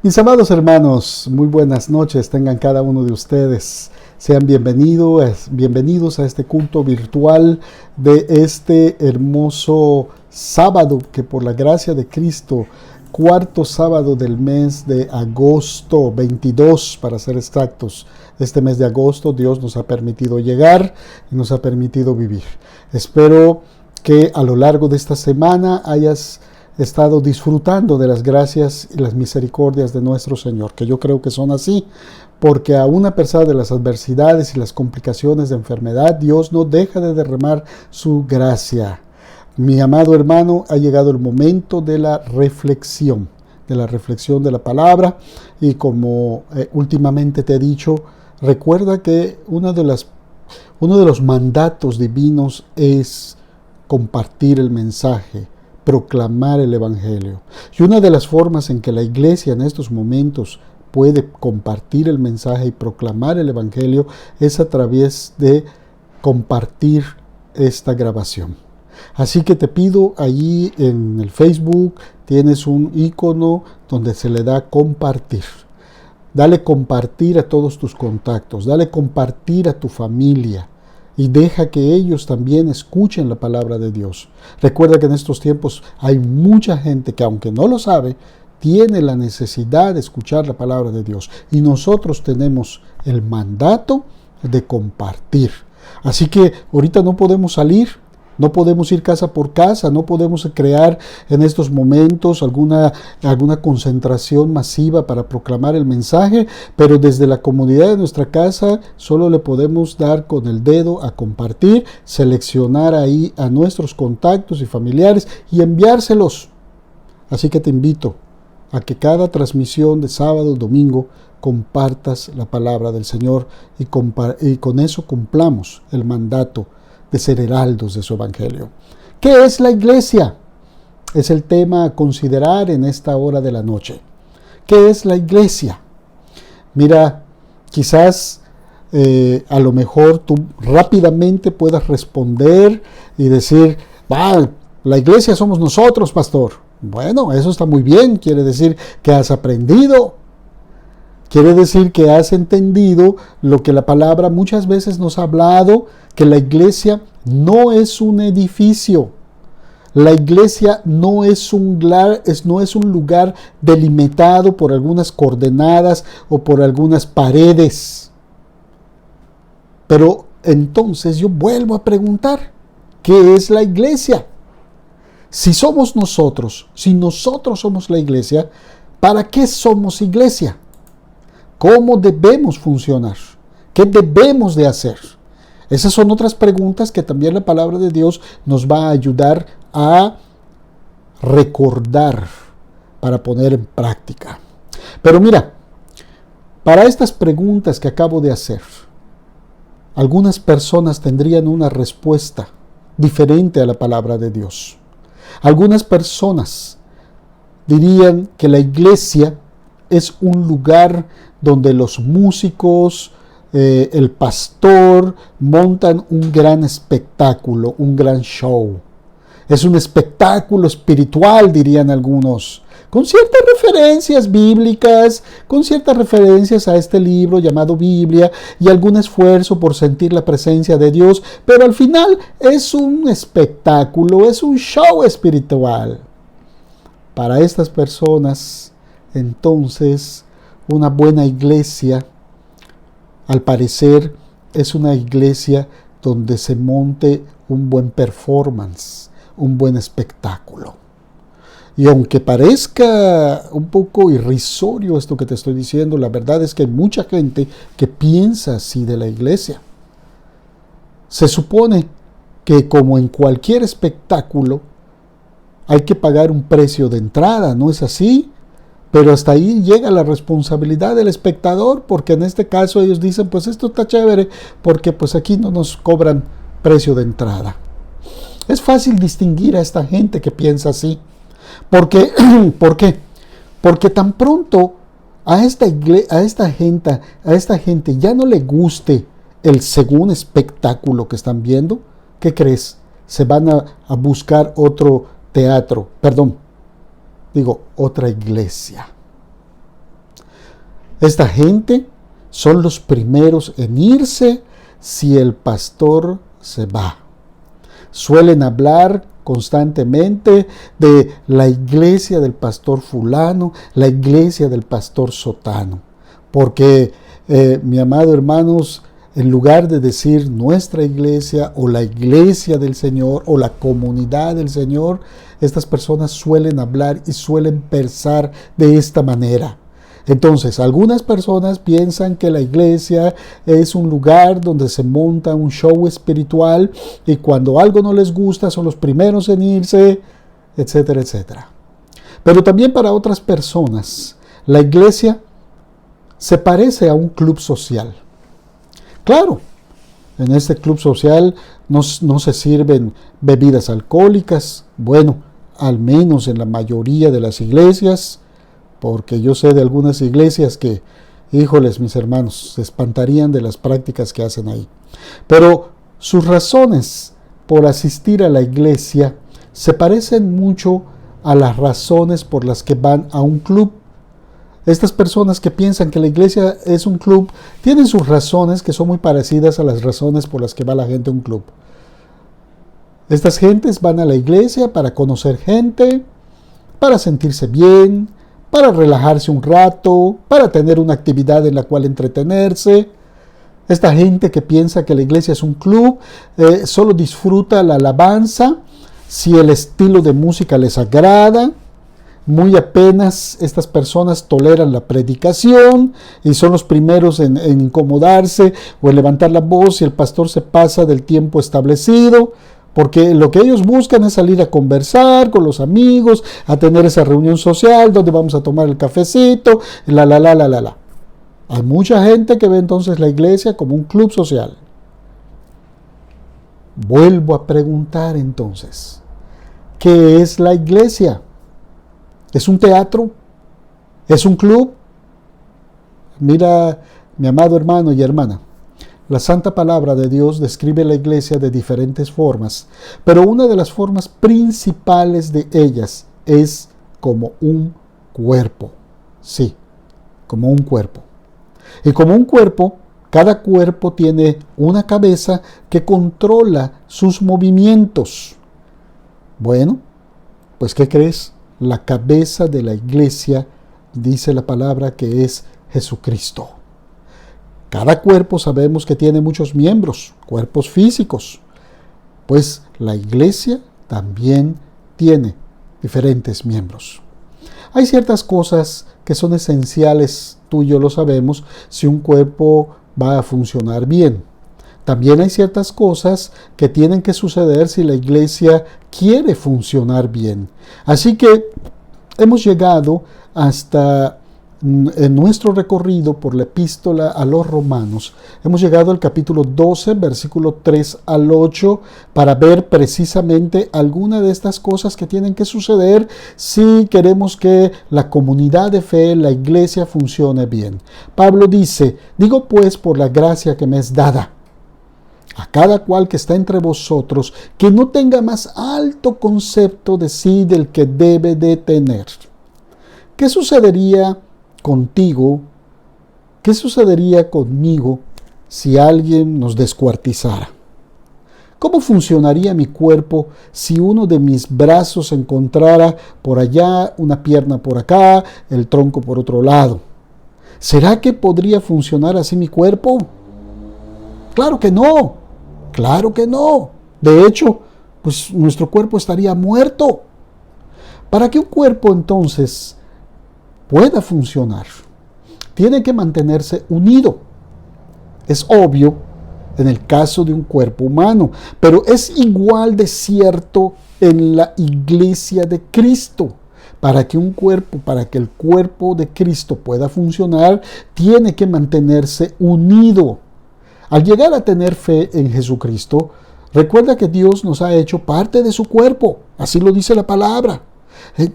Mis amados hermanos, muy buenas noches tengan cada uno de ustedes. Sean bienvenidos a este culto virtual de este hermoso sábado que por la gracia de Cristo, cuarto sábado del mes de agosto, 22 para ser exactos. Este mes de agosto Dios nos ha permitido llegar y nos ha permitido vivir. Espero que a lo largo de esta semana hayas estado disfrutando de las gracias y las misericordias de nuestro Señor, que yo creo que son así, porque aún a pesar de las adversidades y las complicaciones de enfermedad, Dios no deja de derramar su gracia. Mi amado hermano, ha llegado el momento de la reflexión de la palabra, y como últimamente te he dicho, recuerda que uno de los mandatos divinos es compartir el mensaje, proclamar el Evangelio. Y una de las formas en que la iglesia en estos momentos puede compartir el mensaje y proclamar el Evangelio es a través de compartir esta grabación. Así que te pido, allí en el Facebook tienes un icono donde se le da compartir. Dale compartir a todos tus contactos, dale compartir a tu familia. Y deja que ellos también escuchen la palabra de Dios. Recuerda que en estos tiempos hay mucha gente que, aunque no lo sabe, tiene la necesidad de escuchar la palabra de Dios. Y nosotros tenemos el mandato de compartir. Así que ahorita no podemos salir. No podemos ir casa por casa, no podemos crear en estos momentos alguna concentración masiva para proclamar el mensaje, pero desde la comodidad de nuestra casa solo le podemos dar con el dedo a compartir, seleccionar ahí a nuestros contactos y familiares y enviárselos. Así que te invito a que cada transmisión de sábado, domingo, compartas la palabra del Señor y con eso cumplamos el mandato de ser heraldos de su Evangelio. ¿Qué es la iglesia? Es el tema a considerar en esta hora de la noche. ¿Qué es la iglesia? Mira, quizás a lo mejor tú rápidamente puedas responder y decir, la iglesia somos nosotros, pastor. Bueno, eso está muy bien, quiere decir que has aprendido. Quiere decir que has entendido lo que la palabra muchas veces nos ha hablado, que la iglesia no es un edificio. La iglesia no es un lugar delimitado por algunas coordenadas o por algunas paredes. Pero entonces yo vuelvo a preguntar, ¿qué es la iglesia? Si nosotros somos la iglesia, ¿para qué somos iglesia? ¿Cómo debemos funcionar? ¿Qué debemos de hacer? Esas son otras preguntas que también la palabra de Dios nos va a ayudar a recordar para poner en práctica. Pero mira, para estas preguntas que acabo de hacer, algunas personas tendrían una respuesta diferente a la palabra de Dios. Algunas personas dirían que la iglesia es un lugar donde los músicos, el pastor montan un gran espectáculo, un gran show. Es un espectáculo espiritual, dirían algunos, con ciertas referencias bíblicas, con ciertas referencias a este libro llamado Biblia y algún esfuerzo por sentir la presencia de Dios, pero al final es un espectáculo, es un show espiritual. Para estas personas, entonces, una buena iglesia, al parecer, es una iglesia donde se monte un buen performance, un buen espectáculo. Y aunque parezca un poco irrisorio esto que te estoy diciendo, la verdad es que hay mucha gente que piensa así de la iglesia. Se supone que, como en cualquier espectáculo, hay que pagar un precio de entrada, ¿no es así? Pero hasta ahí llega la responsabilidad del espectador, porque en este caso ellos dicen, pues esto está chévere, porque pues aquí no nos cobran precio de entrada. Es fácil distinguir a esta gente que piensa así. ¿Por qué? Porque tan pronto a esta gente ya no le guste el segundo espectáculo que están viendo, ¿qué crees? Se van a buscar otra iglesia. Esta gente son los primeros en irse si el pastor se va. Suelen hablar constantemente de la iglesia del pastor fulano, la iglesia del pastor sotano. Porque, mi amado hermanos, en lugar de decir nuestra iglesia o la iglesia del Señor o la comunidad del Señor, estas personas suelen hablar y suelen pensar de esta manera. Entonces, algunas personas piensan que la iglesia es un lugar donde se monta un show espiritual y cuando algo no les gusta son los primeros en irse, etcétera, etcétera. Pero también para otras personas, la iglesia se parece a un club social. Claro, en este club social no se sirven bebidas alcohólicas, bueno, al menos en la mayoría de las iglesias, porque yo sé de algunas iglesias que, híjoles, mis hermanos, se espantarían de las prácticas que hacen ahí. Pero sus razones por asistir a la iglesia se parecen mucho a las razones por las que van a un club. Estas personas que piensan que la iglesia es un club tienen sus razones que son muy parecidas a las razones por las que va la gente a un club. Estas gentes van a la iglesia para conocer gente, para sentirse bien, para relajarse un rato, para tener una actividad en la cual entretenerse. Esta gente que piensa que la iglesia es un club, solo disfruta la alabanza si el estilo de música les agrada. Muy apenas estas personas toleran la predicación y son los primeros en incomodarse o en levantar la voz si el pastor se pasa del tiempo establecido. Porque lo que ellos buscan es salir a conversar con los amigos, a tener esa reunión social donde vamos a tomar el cafecito, la. Hay mucha gente que ve entonces la iglesia como un club social. Vuelvo a preguntar entonces, ¿qué es la iglesia? ¿Es un teatro? ¿Es un club? Mira, mi amado hermano y hermana, la Santa Palabra de Dios describe la iglesia de diferentes formas, pero una de las formas principales de ellas es como un cuerpo. Sí, como un cuerpo. Y como un cuerpo, cada cuerpo tiene una cabeza que controla sus movimientos. Bueno, pues ¿qué crees? La cabeza de la iglesia, dice la palabra, que es Jesucristo. Cada cuerpo sabemos que tiene muchos miembros, cuerpos físicos. Pues la iglesia también tiene diferentes miembros. Hay ciertas cosas que son esenciales, tú y yo lo sabemos, si un cuerpo va a funcionar bien. También hay ciertas cosas que tienen que suceder si la iglesia quiere funcionar bien. Así que hemos llegado hasta en nuestro recorrido por la epístola a los Romanos, hemos llegado al capítulo 12, versículo 3 al 8, para ver precisamente alguna de estas cosas que tienen que suceder si queremos que la comunidad de fe, la iglesia, funcione bien. Pablo dice: digo pues por la gracia que me es dada, a cada cual que está entre vosotros, que no tenga más alto concepto de sí del que debe de tener. ¿Qué sucedería contigo? ¿Qué sucedería conmigo si alguien nos descuartizara? ¿Cómo funcionaría mi cuerpo si uno de mis brazos encontrara por allá, una pierna por acá, el tronco por otro lado? ¿Será que podría funcionar así mi cuerpo? Claro que no, claro que no. De hecho, pues nuestro cuerpo estaría muerto. Para que un cuerpo entonces pueda funcionar, tiene que mantenerse unido. Es obvio en el caso de un cuerpo humano, pero es igual de cierto en la iglesia de Cristo. Para que el cuerpo de Cristo pueda funcionar, tiene que mantenerse unido. Al llegar a tener fe en Jesucristo, recuerda que Dios nos ha hecho parte de su cuerpo, así lo dice la palabra.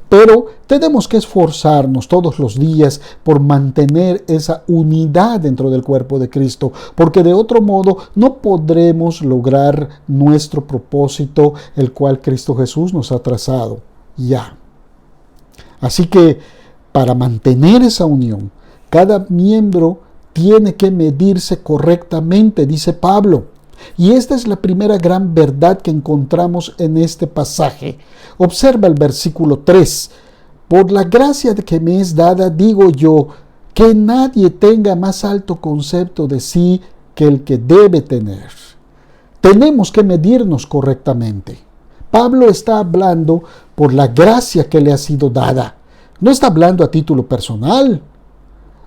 Pero tenemos que esforzarnos todos los días por mantener esa unidad dentro del cuerpo de Cristo, porque de otro modo no podremos lograr nuestro propósito, el cual Cristo Jesús nos ha trazado ya. Así que para mantener esa unión, Cada miembro tiene que medirse correctamente, dice Pablo. Y esta es la primera gran verdad que encontramos en este pasaje. Observa el versículo 3. Por la gracia que me es dada, digo yo, que nadie tenga más alto concepto de sí que el que debe tener. Tenemos que medirnos correctamente. Pablo está hablando por la gracia que le ha sido dada. No está hablando a título personal.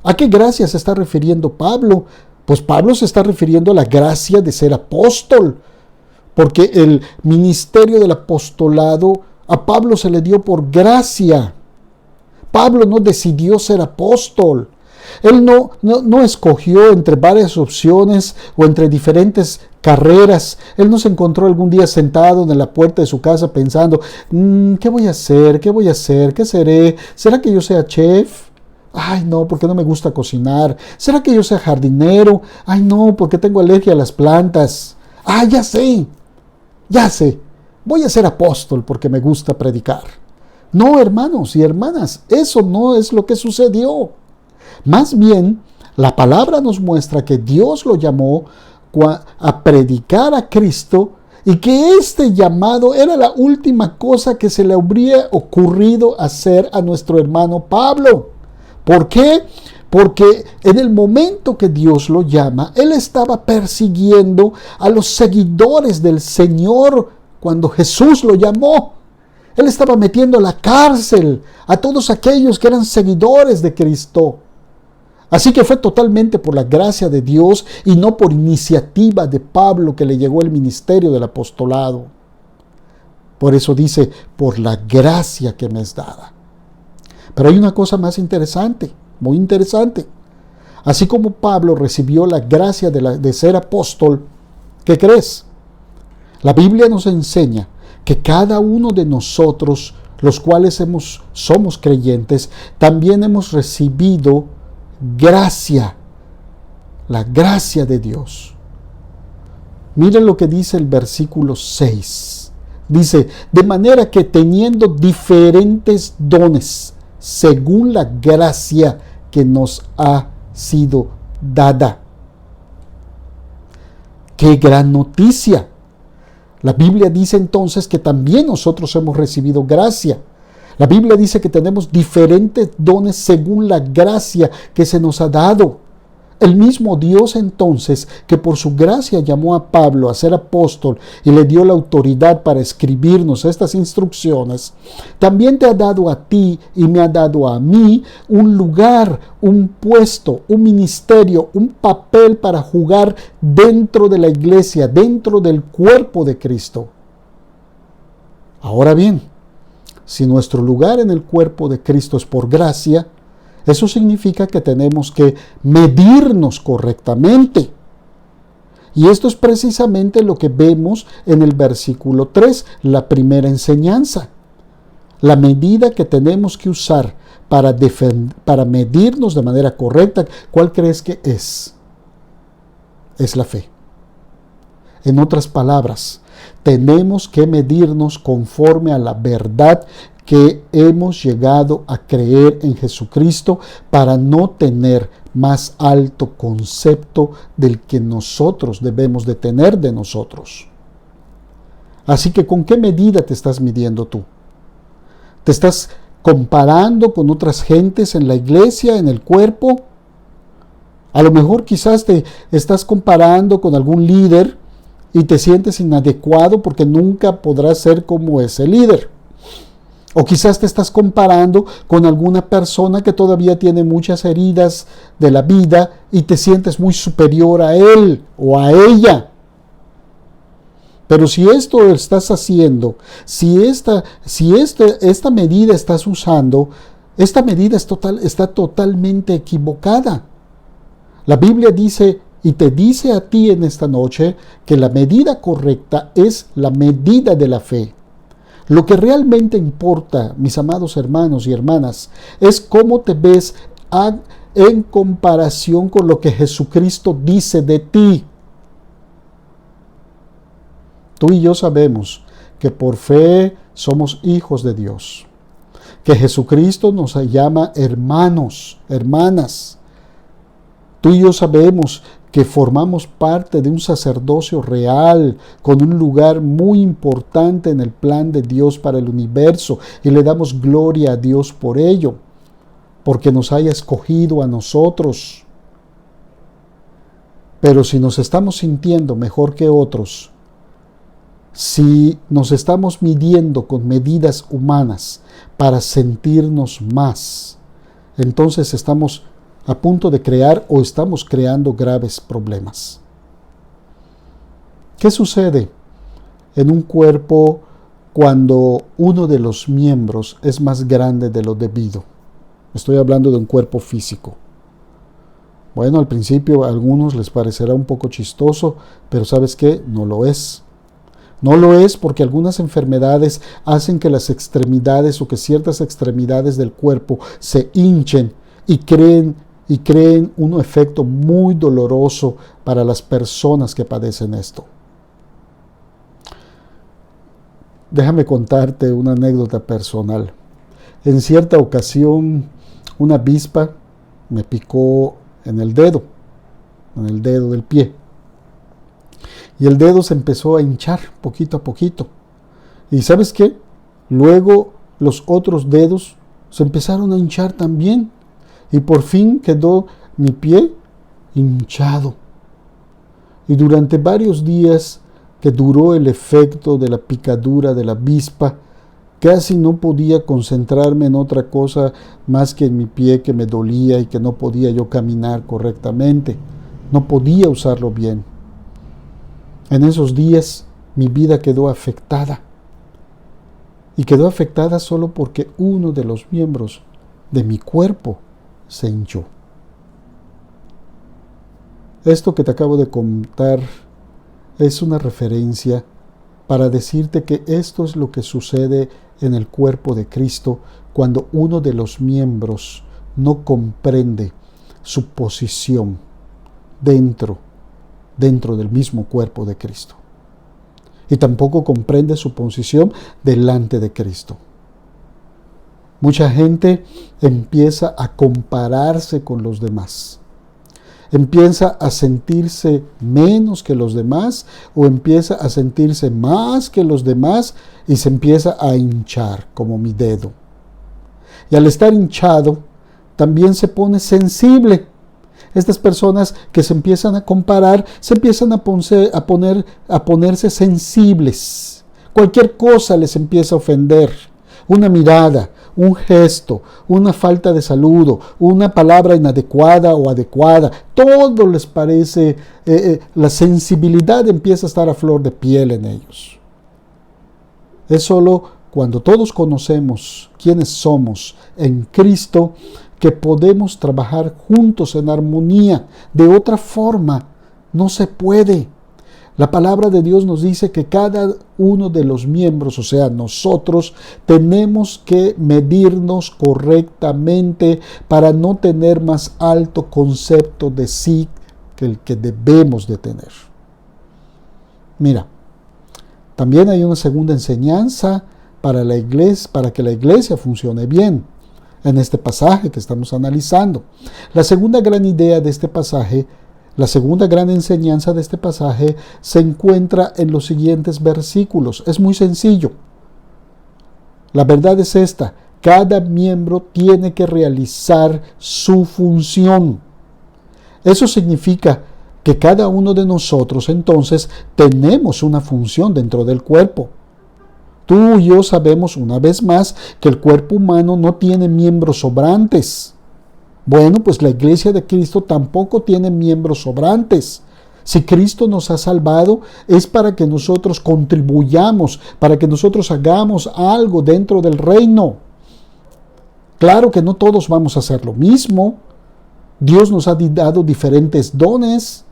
¿A qué gracia se está refiriendo Pablo? Pues Pablo se está refiriendo a la gracia de ser apóstol, porque el ministerio del apostolado a Pablo se le dio por gracia. Pablo no decidió ser apóstol. Él no escogió entre varias opciones o entre diferentes carreras. Él no se encontró algún día sentado en la puerta de su casa pensando, ¿qué voy a hacer? ¿Qué voy a hacer? ¿Qué seré? ¿Será que yo sea chef? Ay, no, porque no me gusta cocinar. ¿Será que yo sea jardinero? Ay, no, porque tengo alergia a las plantas. Ah, ya sé. Voy a ser apóstol porque me gusta predicar. No, hermanos y hermanas, eso no es lo que sucedió. Más bien, la palabra nos muestra que Dios lo llamó a predicar a Cristo y que este llamado era la última cosa que se le habría ocurrido hacer a nuestro hermano Pablo. ¿Por qué? Porque en el momento que Dios lo llama, él estaba persiguiendo a los seguidores del Señor cuando Jesús lo llamó. Él estaba metiendo a la cárcel a todos aquellos que eran seguidores de Cristo. Así que fue totalmente por la gracia de Dios y no por iniciativa de Pablo que le llegó el ministerio del apostolado. Por eso dice, por la gracia que me es dada. Pero hay una cosa más interesante, muy interesante. Así como Pablo recibió la gracia de ser apóstol, ¿qué crees? La Biblia nos enseña que cada uno de nosotros, los cuales somos creyentes, también hemos recibido gracia, la gracia de Dios. Miren lo que dice el versículo 6. Dice, de manera que teniendo diferentes dones, según la gracia que nos ha sido dada. ¡Qué gran noticia! La Biblia dice entonces que también nosotros hemos recibido gracia. La Biblia dice que tenemos diferentes dones según la gracia que se nos ha dado. El mismo Dios entonces, que por su gracia llamó a Pablo a ser apóstol y le dio la autoridad para escribirnos estas instrucciones, también te ha dado a ti y me ha dado a mí un lugar, un puesto, un ministerio, un papel para jugar dentro de la iglesia, dentro del cuerpo de Cristo. Ahora bien, si nuestro lugar en el cuerpo de Cristo es por gracia, eso significa que tenemos que medirnos correctamente. Y esto es precisamente lo que vemos en el versículo 3, la primera enseñanza. La medida que tenemos que usar para medirnos de manera correcta, ¿cuál crees que es? Es la fe. En otras palabras, tenemos que medirnos conforme a la verdad que hemos llegado a creer en Jesucristo para no tener más alto concepto del que nosotros debemos de tener de nosotros. Así que, ¿con qué medida te estás midiendo tú? ¿Te estás comparando con otras gentes en la iglesia, en el cuerpo? A lo mejor quizás te estás comparando con algún líder y te sientes inadecuado porque nunca podrás ser como ese líder. O quizás te estás comparando con alguna persona que todavía tiene muchas heridas de la vida y te sientes muy superior a él o a ella. Pero si esto estás haciendo, si esta medida estás usando, esta medida está totalmente equivocada. La Biblia dice y te dice a ti en esta noche que la medida correcta es la medida de la fe. Lo que realmente importa, mis amados hermanos y hermanas, es cómo te ves en comparación con lo que Jesucristo dice de ti. Tú y yo sabemos que por fe somos hijos de Dios, que Jesucristo nos llama hermanos, hermanas, Tú y yo sabemos que formamos parte de un sacerdocio real, con un lugar muy importante en el plan de Dios para el universo, y le damos gloria a Dios por ello, porque nos haya escogido a nosotros. Pero si nos estamos sintiendo mejor que otros, si nos estamos midiendo con medidas humanas para sentirnos más, entonces estamos a punto de crear o estamos creando graves problemas. ¿Qué sucede en un cuerpo cuando uno de los miembros es más grande de lo debido? Estoy hablando de un cuerpo físico. Bueno, al principio a algunos les parecerá un poco chistoso, pero ¿sabes qué? No lo es. No lo es porque algunas enfermedades hacen que las extremidades o que ciertas extremidades del cuerpo se hinchen y creen un efecto muy doloroso para las personas que padecen esto. Déjame contarte una anécdota personal. En cierta ocasión, una avispa me picó en el dedo del pie. Y el dedo se empezó a hinchar poquito a poquito. ¿Y sabes qué? Luego los otros dedos se empezaron a hinchar también. Y por fin quedó mi pie hinchado. Y durante varios días que duró el efecto de la picadura de la avispa, casi no podía concentrarme en otra cosa más que en mi pie que me dolía y que no podía yo caminar correctamente. No podía usarlo bien. En esos días mi vida quedó afectada. Y quedó afectada solo porque uno de los miembros de mi cuerpo se hinchó. Esto que te acabo de contar es una referencia para decirte que esto es lo que sucede en el cuerpo de Cristo cuando uno de los miembros no comprende su posición dentro del mismo cuerpo de Cristo. Y tampoco comprende su posición delante de Cristo. Mucha gente empieza a compararse con los demás. Empieza a sentirse menos que los demás o empieza a sentirse más que los demás y se empieza a hinchar como mi dedo. Y al estar hinchado, también se pone sensible. Estas personas que se empiezan a comparar, se empiezan a ponerse sensibles. Cualquier cosa les empieza a ofender. Una mirada, un gesto, una falta de saludo, una palabra inadecuada o adecuada, todo les parece, la sensibilidad empieza a estar a flor de piel en ellos. Es solo cuando todos conocemos quiénes somos en Cristo que podemos trabajar juntos en armonía. De otra forma, no se puede. La palabra de Dios nos dice que cada uno de los miembros, o sea, nosotros, tenemos que medirnos correctamente para no tener más alto concepto de sí que el que debemos de tener. Mira, también hay una segunda enseñanza para la iglesia, para que la iglesia funcione bien, en este pasaje que estamos analizando. La segunda gran idea de este pasaje, la segunda gran enseñanza de este pasaje se encuentra en los siguientes versículos. Es muy sencillo. La verdad es esta: cada miembro tiene que realizar su función. Eso significa que cada uno de nosotros entonces tenemos una función dentro del cuerpo. Tú y yo sabemos una vez más que el cuerpo humano no tiene miembros sobrantes. Bueno, pues la iglesia de Cristo tampoco tiene miembros sobrantes. Si Cristo nos ha salvado, es para que nosotros contribuyamos, para que nosotros hagamos algo dentro del reino. Claro que no todos vamos a hacer lo mismo. Dios nos ha dado diferentes dones.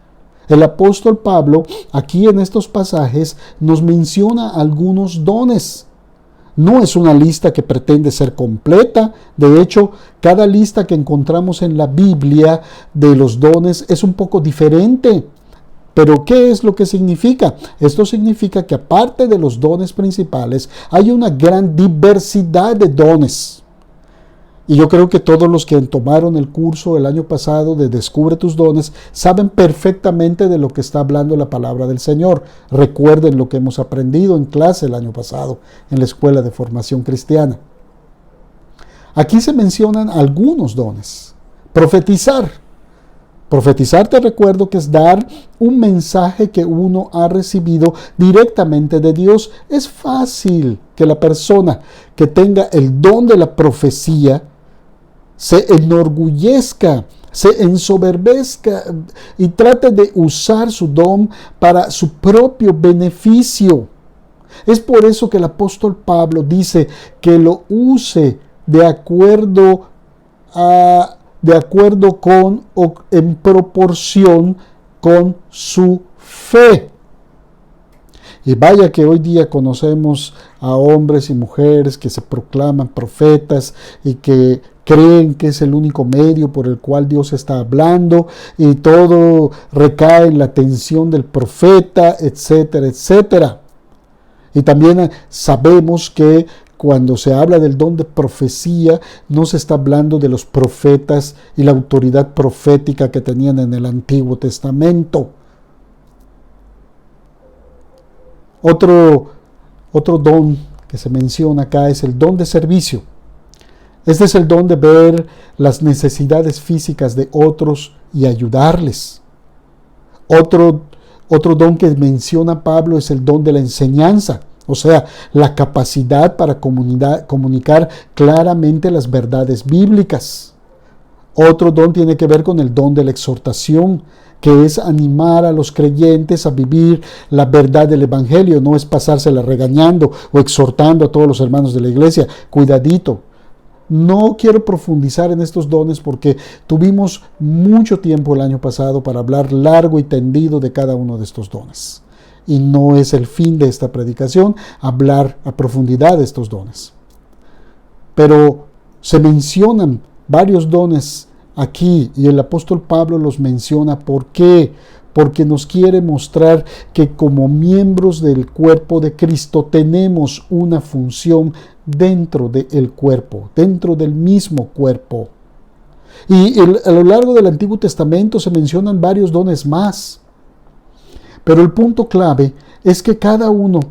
El apóstol Pablo, aquí en estos pasajes, nos menciona algunos dones. No es una lista que pretende ser completa. De hecho, cada lista que encontramos en la Biblia de los dones es un poco diferente. Pero ¿qué es lo que significa? Esto significa que aparte de los dones principales, hay una gran diversidad de dones. Y yo creo que todos los que tomaron el curso el año pasado de Descubre tus dones saben perfectamente de lo que está hablando la palabra del Señor. Recuerden lo que hemos aprendido en clase el año pasado en la Escuela de Formación Cristiana. Aquí se mencionan algunos dones. Profetizar. Profetizar, te recuerdo que es dar un mensaje que uno ha recibido directamente de Dios. Es fácil que la persona que tenga el don de la profecía se enorgullezca, se ensoberbezca y trate de usar su don para su propio beneficio. Es por eso que el apóstol Pablo dice que lo use de acuerdo con o en proporción con su fe. Y vaya que hoy día conocemos a hombres y mujeres que se proclaman profetas y que creen que es el único medio por el cual Dios está hablando y todo recae en la atención del profeta, etcétera, etcétera. Y también sabemos que cuando se habla del don de profecía, no se está hablando de los profetas y la autoridad profética que tenían en el Antiguo Testamento. Otro don que se menciona acá es el don de servicio. Este es el don de ver las necesidades físicas de otros y ayudarles. Otro don que menciona Pablo es el don de la enseñanza, o sea, la capacidad para comunicar claramente las verdades bíblicas. Otro don tiene que ver con el don de la exhortación, que es animar a los creyentes a vivir la verdad del Evangelio, no es pasársela regañando o exhortando a todos los hermanos de la iglesia. Cuidadito. No quiero profundizar en estos dones porque tuvimos mucho tiempo el año pasado para hablar largo y tendido de cada uno de estos dones. Y no es el fin de esta predicación hablar a profundidad de estos dones. Pero se mencionan varios dones aquí y el apóstol Pablo los menciona. ¿Por qué? Porque nos quiere mostrar que como miembros del cuerpo de Cristo tenemos una función dentro del cuerpo, dentro del mismo cuerpo. Y a lo largo del Antiguo Testamento se mencionan varios dones más. Pero el punto clave es que cada uno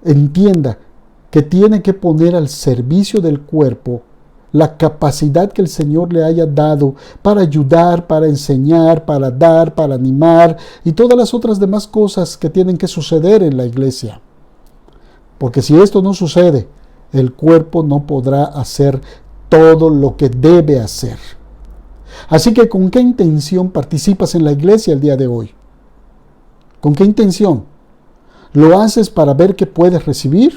entienda que tiene que poner al servicio del cuerpo la capacidad que el Señor le haya dado para ayudar, para enseñar, para dar, para animar y todas las otras demás cosas que tienen que suceder en la iglesia. Porque si esto no sucede, el cuerpo no podrá hacer todo lo que debe hacer. Así que, ¿con qué intención participas en la iglesia el día de hoy? ¿Con qué intención? ¿Lo haces para ver qué puedes recibir?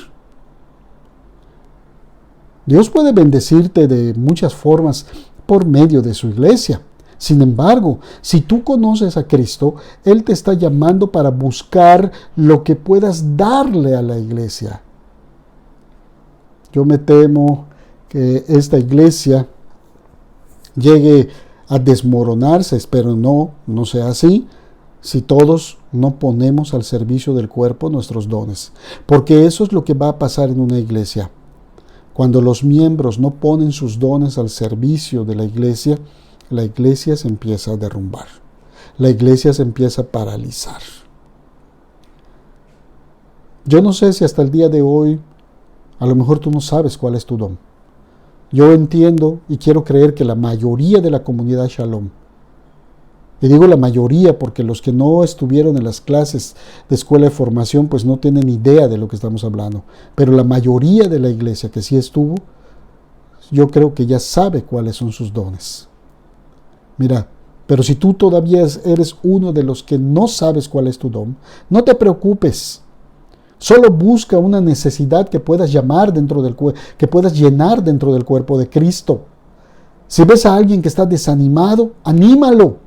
Dios puede bendecirte de muchas formas por medio de su iglesia. Sin embargo, si tú conoces a Cristo, Él te está llamando para buscar lo que puedas darle a la iglesia. Yo me temo que esta iglesia llegue a desmoronarse, espero no sea así, si todos no ponemos al servicio del cuerpo nuestros dones. Porque eso es lo que va a pasar en una iglesia. Cuando los miembros no ponen sus dones al servicio de la iglesia se empieza a derrumbar. La iglesia se empieza a paralizar. Yo no sé si hasta el día de hoy, a lo mejor tú no sabes cuál es tu don. Yo entiendo y quiero creer que la mayoría de la comunidad Shalom, y digo la mayoría porque los que no estuvieron en las clases de escuela de formación pues no tienen idea de lo que estamos hablando. Pero la mayoría de la iglesia que sí estuvo, yo creo que ya sabe cuáles son sus dones. Mira, pero si tú todavía eres uno de los que no sabes cuál es tu don, no te preocupes. Solo busca una necesidad que puedas llenar dentro del cuerpo de Cristo. Si ves a alguien que está desanimado, anímalo.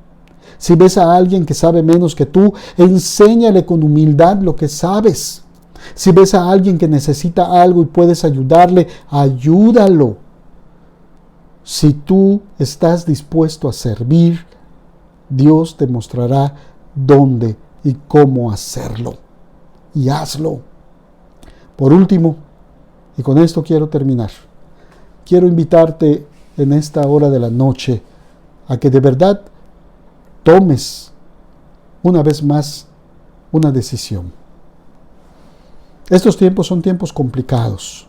Si ves a alguien que sabe menos que tú, enséñale con humildad lo que sabes. Si ves a alguien que necesita algo y puedes ayudarle, ayúdalo. Si tú estás dispuesto a servir, Dios te mostrará dónde y cómo hacerlo. Y hazlo. Por último, y con esto quiero terminar, quiero invitarte en esta hora de la noche a que de verdad tomes una vez más una decisión. Estos tiempos son tiempos complicados.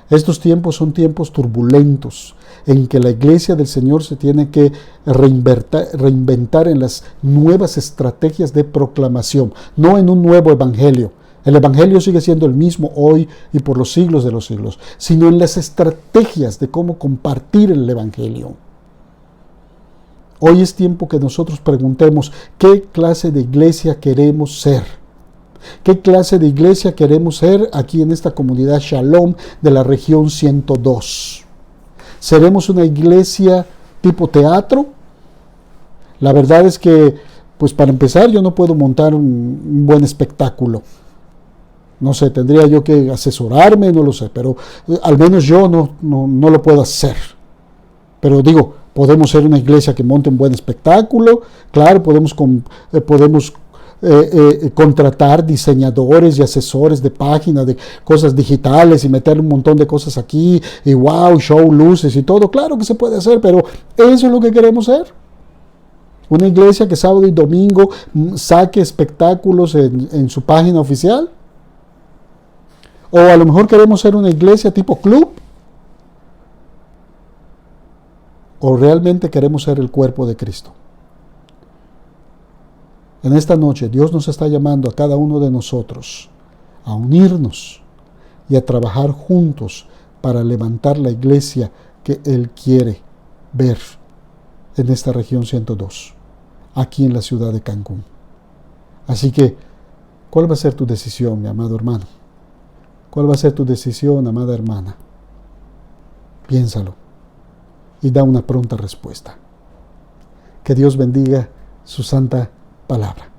Estos tiempos son tiempos turbulentos en que la iglesia del Señor se tiene que reinventar en las nuevas estrategias de proclamación, no en un nuevo evangelio. El evangelio sigue siendo el mismo hoy y por los siglos de los siglos, sino en las estrategias de cómo compartir el evangelio. Hoy es tiempo que nosotros preguntemos qué clase de iglesia queremos ser. ¿Qué clase de iglesia queremos ser aquí en esta comunidad Shalom de la región 102? ¿Seremos una iglesia tipo teatro? La verdad es que, pues para empezar, yo no puedo montar un buen espectáculo. No sé, tendría yo que asesorarme, no lo sé, pero al menos yo no lo puedo hacer. Pero digo, podemos ser una iglesia que monte un buen espectáculo, claro, podemos contratar diseñadores y asesores de páginas, de cosas digitales y meter un montón de cosas aquí y wow, show, luces y todo, claro que se puede hacer, pero eso es lo que queremos ser. Una iglesia que sábado y domingo saque espectáculos en su página oficial. O a lo mejor queremos ser una iglesia tipo club. O realmente queremos ser el cuerpo de Cristo. En esta noche Dios nos está llamando a cada uno de nosotros a unirnos y a trabajar juntos para levantar la iglesia que Él quiere ver en esta región 102, aquí en la ciudad de Cancún. Así que, ¿cuál va a ser tu decisión, mi amado hermano? ¿Cuál va a ser tu decisión, amada hermana? Piénsalo y da una pronta respuesta. Que Dios bendiga su santa palabra.